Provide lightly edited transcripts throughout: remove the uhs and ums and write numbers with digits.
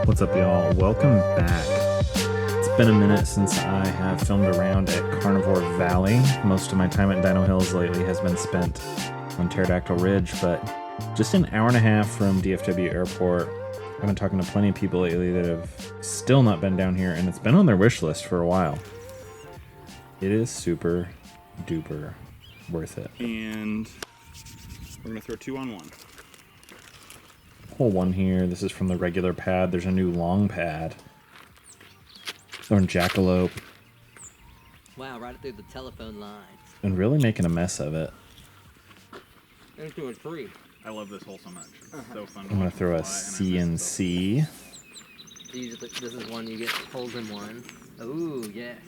What's up, y'all? Welcome back. It's been a minute since I have filmed around at Carnivore Valley. Most of my time at Dino Hills lately has been spent on Pterodactyl Ridge, but just an hour and a half from DFW Airport. I've been talking to plenty of people lately that have still not been down here, and it's been on their wish list for a while. It is super duper worth it. And we're going to throw 2 on 1. Hole 1 here. This is from the regular pad. There's a new long pad. Throwing jackalope. Wow, right through the telephone lines. And really making a mess of it. Into a tree. I love this hole so much. It's so fun. I'm going to throw a CNC. Usually, this is one you get holes in one. Ooh, yes.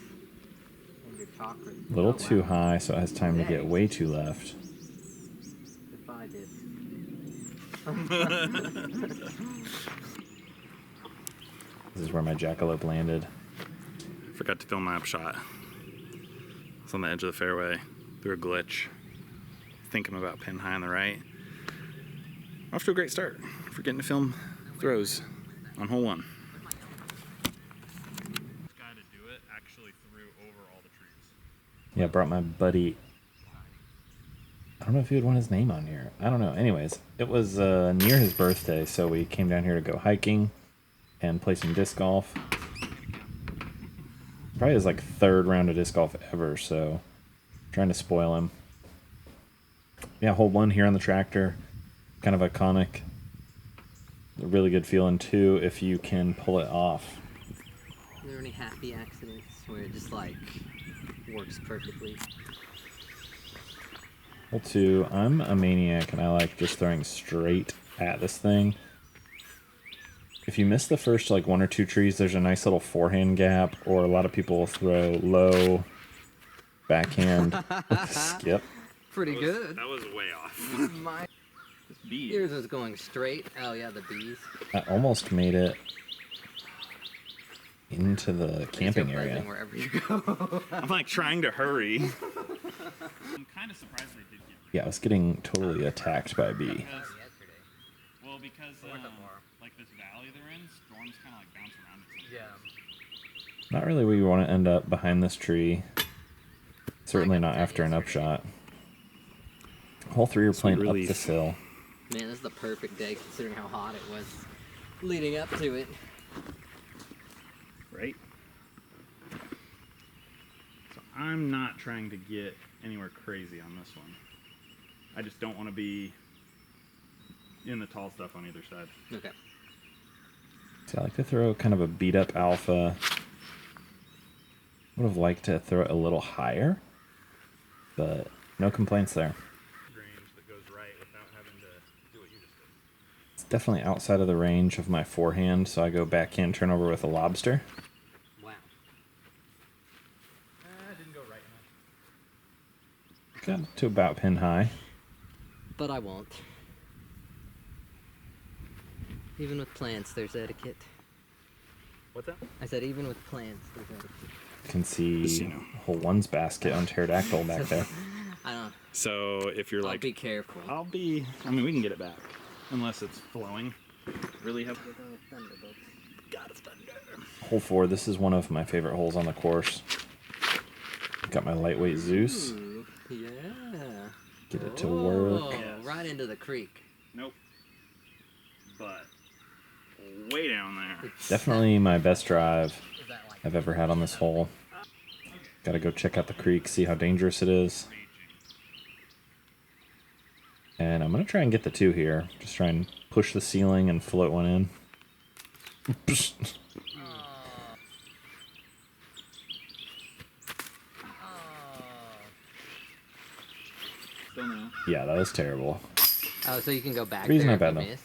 And your chocolate. A little too high, so it has time to get way too left. If I did. This is where my jackalope landed. Forgot to film my upshot. It's on the edge of the fairway. Through a glitch. Thinking about pin high on the right. Off to a great start. Forgetting to film throws on hole 1. This guy to do it actually threw over all the trees. Yeah, I brought my buddy. I don't know if he would want his name on here. I don't know. Anyways, it was near his birthday, so we came down here to go hiking and play some disc golf. Probably his like 3rd round of disc golf ever, so trying to spoil him. Yeah, hole 1 here on the tractor. Kind of iconic. A really good feeling too if you can pull it off. Are there any happy accidents where it just like works perfectly? Hole 2, I'm a maniac and I like just throwing straight at this thing. If you miss the first like 1 or 2 trees, there's a nice little forehand gap, or a lot of people will throw low backhand skip. Pretty good. That was way off. My Bees. yours was going straight. Oh yeah, the bees. I almost made it into the camping They're area. buzzing wherever you go. I'm like trying to hurry. I'm kind of surprised they did get. Yeah, I was getting totally attacked by a bee. Yesterday. Well, because like this valley they're in, storms kind of like bounce around. Yeah. Not really where you want to end up behind this tree. Certainly not after an upshot. Hole 3 you're playing up this hill. Man, this is the perfect day considering how hot it was leading up to it. Right? So I'm not trying to get anywhere crazy on this one. I just don't want to be in the tall stuff on either side. Okay. So I like to throw kind of a beat up alpha. Would have liked to throw it a little higher, but no complaints there. Range that goes right without having to do what you just did. It's definitely outside of the range of my forehand, so I go backhand turnover with a lobster. Wow. Didn't go right enough. Got to about pin high. But I won't. Even with plants, there's etiquette. What's that? I said even with plants, there's etiquette. You can see Casino. hole 1's basket on Pterodactyl back there. I don't know. So if you're like, Be careful. I mean, we can get it back. Unless it's flowing. Really heavy. God, it's thunder. Hole 4, this is one of my favorite holes on the course. Got my lightweight Zeus. Ooh, yeah. Get it to work. Oh, Yes. right into the creek. Nope. But way down there. Definitely my best drive Is that like I've ever had on this hole. Gotta go check out the creek, see how dangerous it is. And I'm gonna try and get the 2 here. Just try and push the ceiling and float one in. Still no. Yeah, that was terrible. Oh, so you can go back Three's there not if bad, you though. miss?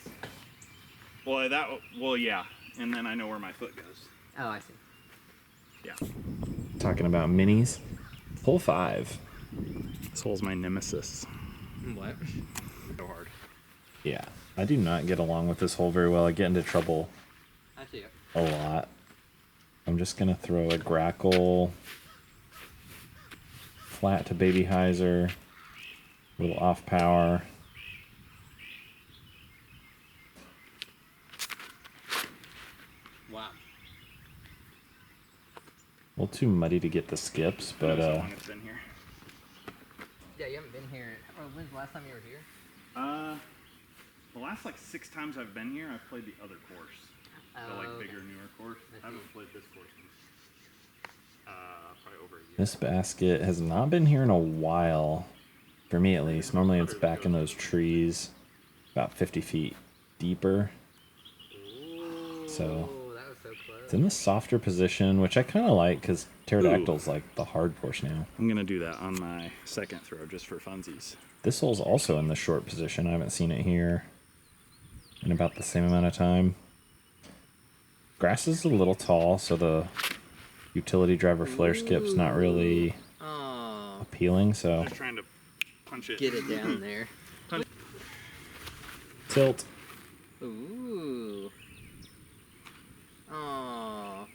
Well, yeah. And then I know where my foot goes. Oh, I see. Yeah. Talking about minis. Hole 5. This hole's my nemesis. What? So hard. Yeah, I do not get along with this hole very well. I get into trouble I see it. a lot. I'm just gonna throw a grackle, flat to baby hyzer, a little off power. Wow. A little too muddy to get the skips, but How long it's been here? Yeah, you haven't been here. Oh, when's the last time you were here? The last like 6 times I've been here, I've played the other course. The like bigger, newer course. I haven't played this course in probably over a year. this basket has not been here in a while, for me at least. Normally it's back in those trees, about 50 feet deeper. So that was so close. it's in the softer position, which I kind of like because pterodactyl's like the hard course now. I'm gonna do that on my second throw just for funsies. This hole's also in the short position. I haven't seen it here in about the same amount of time. Grass is a little tall, so the utility driver flare skip's not really appealing. So Just trying to punch it. Get it down there. tilt. Ooh. Oh.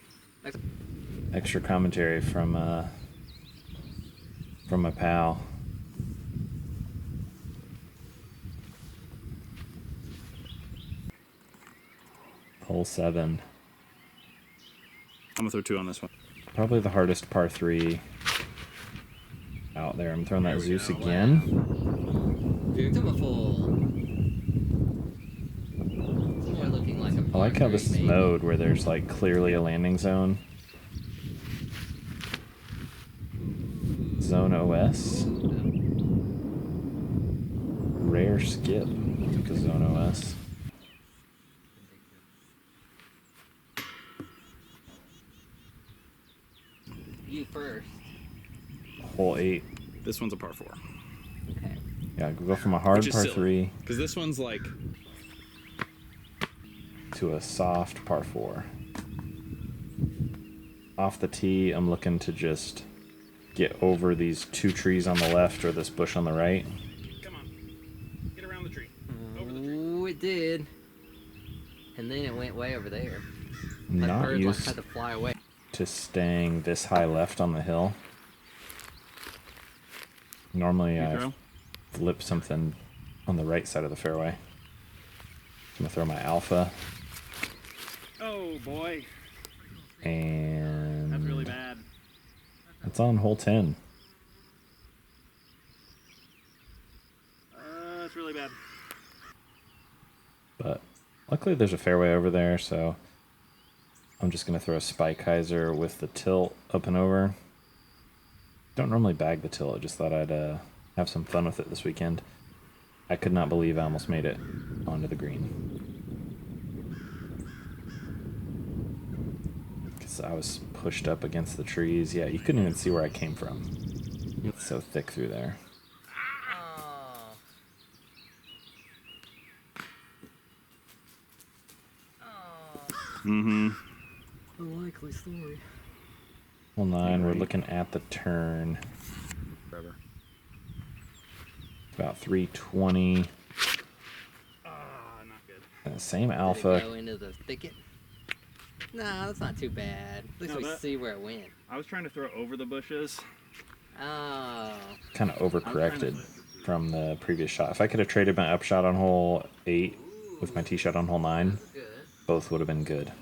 Extra commentary from my pal. Hole 7. I'm gonna throw 2 on this one. Probably the hardest par 3 out there. I'm throwing that Zeus again. Beautiful. It's more looking like a I like how this is maybe. mode where there's like clearly a landing zone. Zone OS. Rare skip to Zone OS. You first. Hole 8. This one's a par 4. Okay. Yeah, go from a hard par 3 Because this one's like to a soft par 4. Off the tee, I'm looking to just get over these 2 trees on the left or this bush on the right. Come on. Get around the tree. Over the tree. Ooh, it did. And then it went way over there. I'm That not bird like used had to fly away. to staying this high left on the hill. Normally I throw? flip something on the right side of the fairway. I'm gonna throw my alpha, Oh boy. and That's really bad. it's on hole 10. That's really bad. But luckily there's a fairway over there, so I'm just gonna throw a spike hyzer with the tilt up and over. Don't normally bag the tilt, I just thought I'd have some fun with it this weekend. I could not believe I almost made it onto the green. Because I was pushed up against the trees. Yeah, you couldn't even see where I came from. It's so thick through there. Oh. Oh. Mm-hmm. A likely story. Hole 9, we're looking at the turn. Forever. About 320. Not good. Same Did it alpha. go into the thicket? No, that's not too bad. At least No, we that- see where it went. I was trying to throw over the bushes. Oh. Kind of overcorrected from the previous shot. If I could have traded my upshot on hole 8 with my tee shot on hole 9, Good. both would have been good.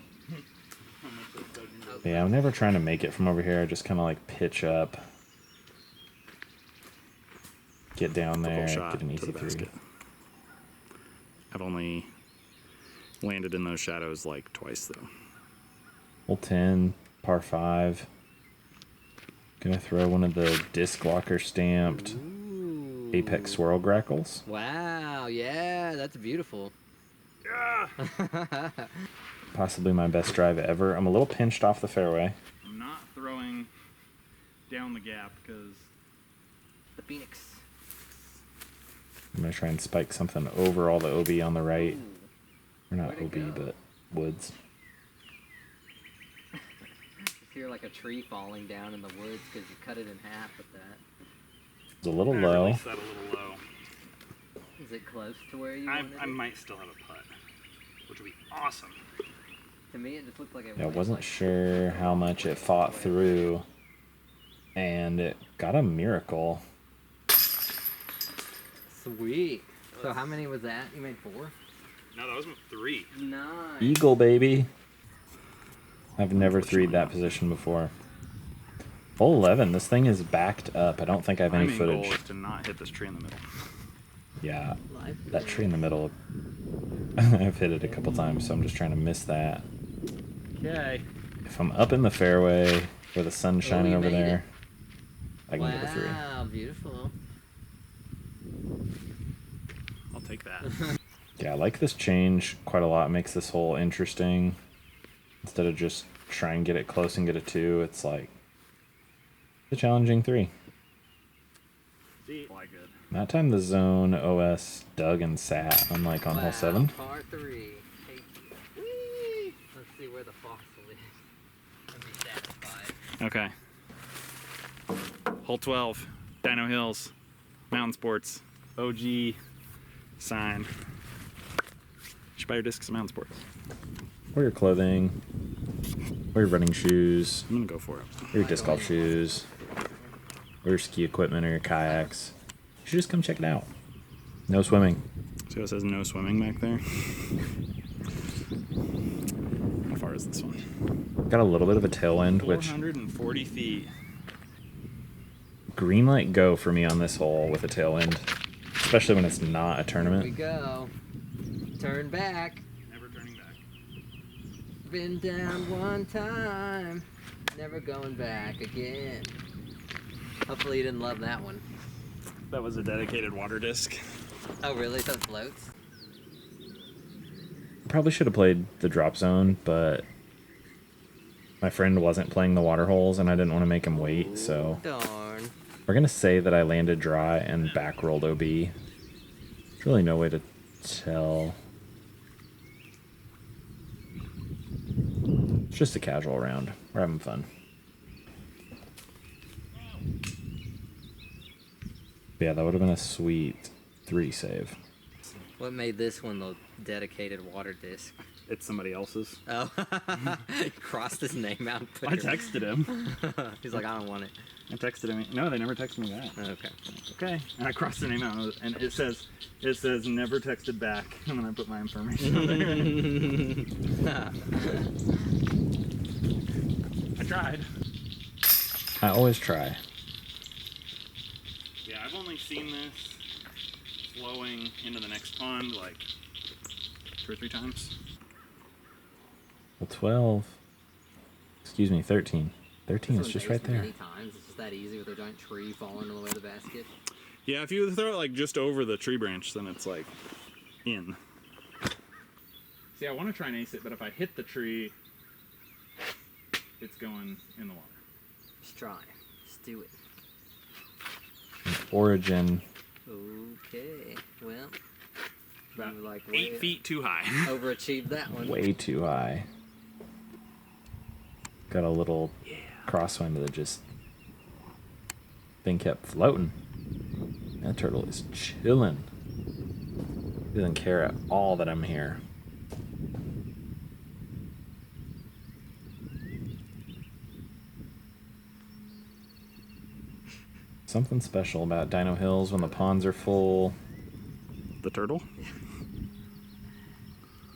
But yeah, I'm never trying to make it from over here. I just kind of like pitch up, get down there, Shot get an to easy the 3. basket. I've only landed in those shadows like twice though. Hole 10, par 5. Gonna throw one of the disc locker stamped Ooh. Apex swirl grackles. Wow, yeah, that's beautiful. Yeah. Possibly my best drive ever. I'm a little pinched off the fairway. I'm not throwing down the gap because The Phoenix. I'm gonna try and spike something over all the OB on the right. Or not Where'd it OB, go? but woods. You hear like a tree falling down in the woods because you cut it in half with that. It's a little I low. released that a little low. Is it close to where you I wanted I it? might still have a putt, which would be awesome. To me, it just looked like it Yeah, I went, wasn't like, sure how much it fought through, and it got a miracle. Sweet. So how many was that? You made 4? No, that was 3. Nice. Eagle, baby. I've never threed that position before. Hole 11, this thing is backed up. I don't think I have any My main footage. goal is to not hit this tree in the middle. Yeah, Life that goal. tree in the middle, I've hit it a couple times, so I'm just trying to miss that. Okay. If I'm up in the fairway where the sun's shining you over made there, I can Wow, get a 3. beautiful. I'll take that. Yeah, I like this change quite a lot. It makes this hole interesting. Instead of just try and get it close and get a 2, it's like a challenging 3. See, like it. That time the zone OS dug and sat, unlike on hole 7. Par 3. Hey, whee! Let's see where the fossil is. And be satisfied. Okay. Hole 12, Dino Hills, Mountain Sports, OG sign. You should buy your discs at Mountain Sports. Or your clothing, or your running shoes, I'm gonna go for it. or your disc golf shoes, or your ski equipment, or your kayaks. You should just come check it out. No swimming. So it says no swimming back there. How far is this one? Got a little bit of a tailwind, which 440 feet. green light go for me on this hole with a tailwind, especially when it's not a Here we tournament. go. Turn back. Never turning back. Been down one time. Never going back again. Hopefully you didn't love that one. That was a dedicated water disc. Oh, really? So it floats? Probably should have played the drop zone, but my friend wasn't playing the water holes and I didn't want to make him wait, so Darn. we're going to say that I landed dry and back rolled OB. There's really no way to tell. It's just a casual round. We're having fun. Yeah, that would have been a sweet 3 save. What made this one the dedicated water disc? It's somebody else's. Oh, he crossed his name out. and put I your- texted him. He's like, I don't want it. I texted him. No, they never texted me back. Okay. Okay. And I crossed the name out, and it says never texted back, and then I put my information on there. I tried. I always try. Yeah, I've only seen this flowing into the next pond like 2 or 3 times. Well, 12. Excuse me, 13. 13 This is one just right based me there. Many times. It's just that easy with a giant tree falling in the way of the basket. Yeah, if you throw it like just over the tree branch, then it's like in. See, I want to try and ace it, but if I hit the tree, it's going in the water. Just try. Just do it. Origin. Okay. Well, About you like 8 feet too high. overachieved that one. Way too high. Got a little crosswind that just thing kept floating. That turtle is chilling. He doesn't care at all that I'm here. Something special about Dino Hills when the ponds are full. The turtle?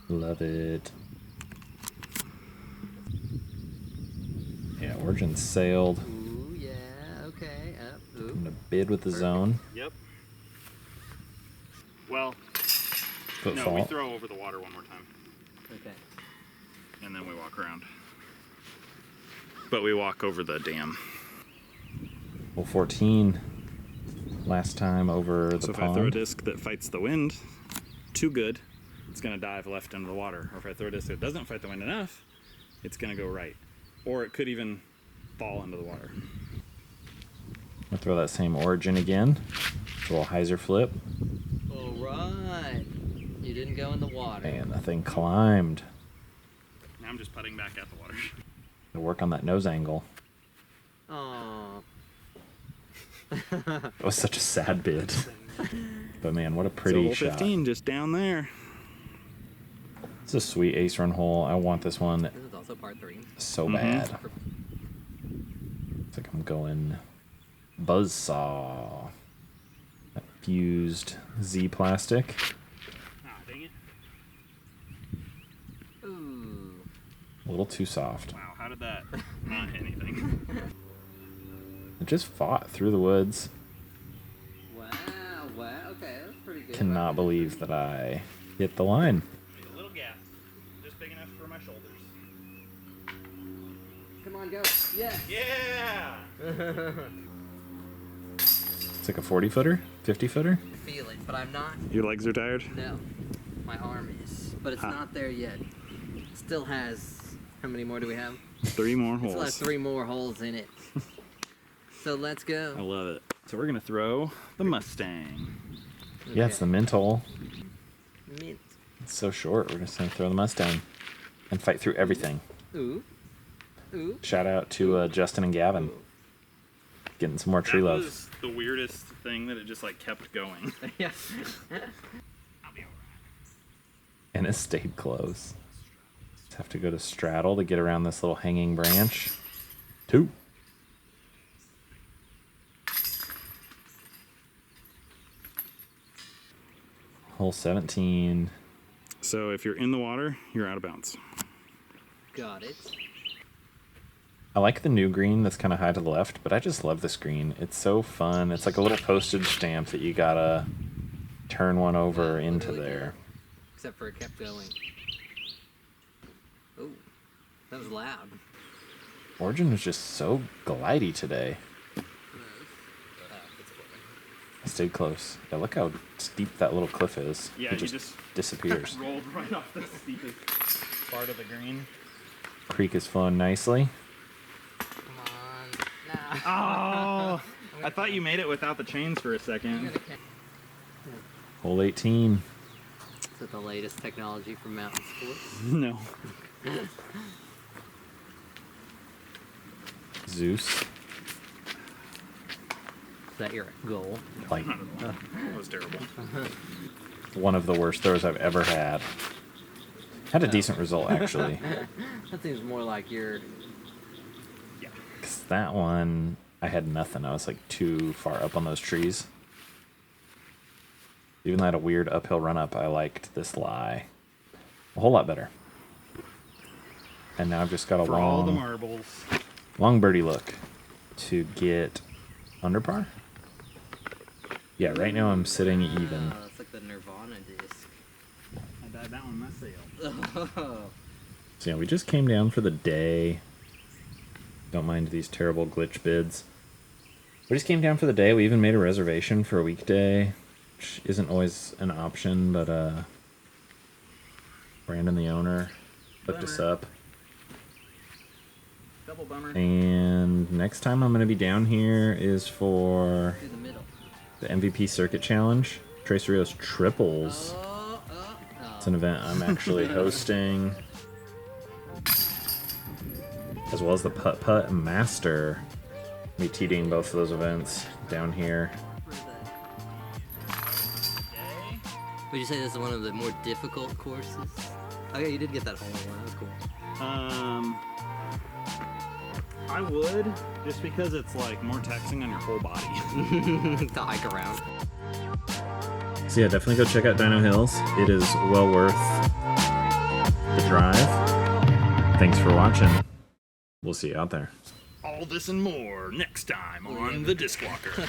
Love it. Yeah, Origin sailed. Ooh, yeah. Okay. Up. I'm Ooh. gonna bid with the zone. Yep. Well, Foot no, we fault. throw over the water one more time, Okay. and then we walk around. But we walk over the dam. Hole 14. Last time over the So if pond. I throw a disc that fights the wind too good, it's going to dive left into the water. Or if I throw a disc that doesn't fight the wind enough, it's going to go right. Or it could even fall into the water. I'll throw that same Origin again. A little hyzer flip. All right. You didn't go in the water. And the thing climbed. Now I'm just putting back at the water. To work on that nose angle. Aww. That was such a sad bid. But man, what a So pretty hole shot. 15, just down there. It's a sweet ace run hole. I want this one This is also part 3. so Mhm. bad. It's like I'm going buzzsaw. That fused Z plastic. Ah, dang it. Ooh. A little too soft. Wow, that not hit anything. It just fought through the woods. Wow, okay, that's pretty good. Cannot believe that I hit the line. A little gap, just big enough for my shoulders. Come on, go. Yeah. Yeah! It's like a 40-footer, 50-footer. I feel it, but I'm not. Your legs are tired? No, my arm is, but it's Huh. not there yet. Still has, how many more do we have? 3 more holes. Still has 3 more holes in it. So let's I go. love it. So we're gonna throw the Mustang. Yeah, it's the mint hole. Mint. It's so short. We're just gonna throw the Mustang and fight through everything. Ooh. Ooh. Shout out to Justin and Gavin, getting some more tree That love. was the weirdest thing that it just like kept going. Yeah. I'll be alright. And it stayed close. Just have to go to straddle to get around this little hanging branch. 2. Hole 17. So if you're in the water, you're out of bounds. Got it. I like the new green that's kind of high to the left, but I just love this green. It's so fun. It's like a little postage stamp that you gotta turn one over into Really there. good. Except for it kept going. Oh, that was loud. Origin was just so glidey today. I stayed close. Yeah, look how steep that little cliff is. Yeah, it you just disappears. rolled right off the steepest part of the green. Creek is flowing nicely. Come on. Nah. Oh, I thought you made it without the chains for a second. Hole 18. Is that the latest technology for mountain sports? No. Zeus. Is that your goal? Like That was terrible. one of the worst throws I've ever had. Had a decent result, actually. That seems more like your... Yeah. 'Cause that one, I had nothing. I was like too far up on those trees. Even though I had a weird uphill run up, I liked this lie a whole lot better. And now I've just got a For all the long, marbles. long birdie look to get under par. Yeah, right now I'm sitting even. It's like the Nirvana disc. I died that one myself. Oh. So yeah, we just came down for the day. Don't mind these terrible glitch bids. We just came down for the day. We even made a reservation for a weekday, which isn't always an option, but Brandon, the owner, hooked us Bummer. up. Double bummer. And next time I'm going to be down here is for Through the middle. the MVP Circuit Challenge. Trace Rios Triples. It's an event I'm actually hosting, as well as the Putt Putt Master. I'll be TDing both of those events down here. Would you say this is one of the more difficult courses? Okay, you did get that hole in one. That was cool. I would, just because it's like more taxing on your whole body. To hike around. So yeah, definitely go check out Dino Hills. It is well worth the drive. Thanks for watching. We'll see you out there. All this and more next time on The Disc Walker.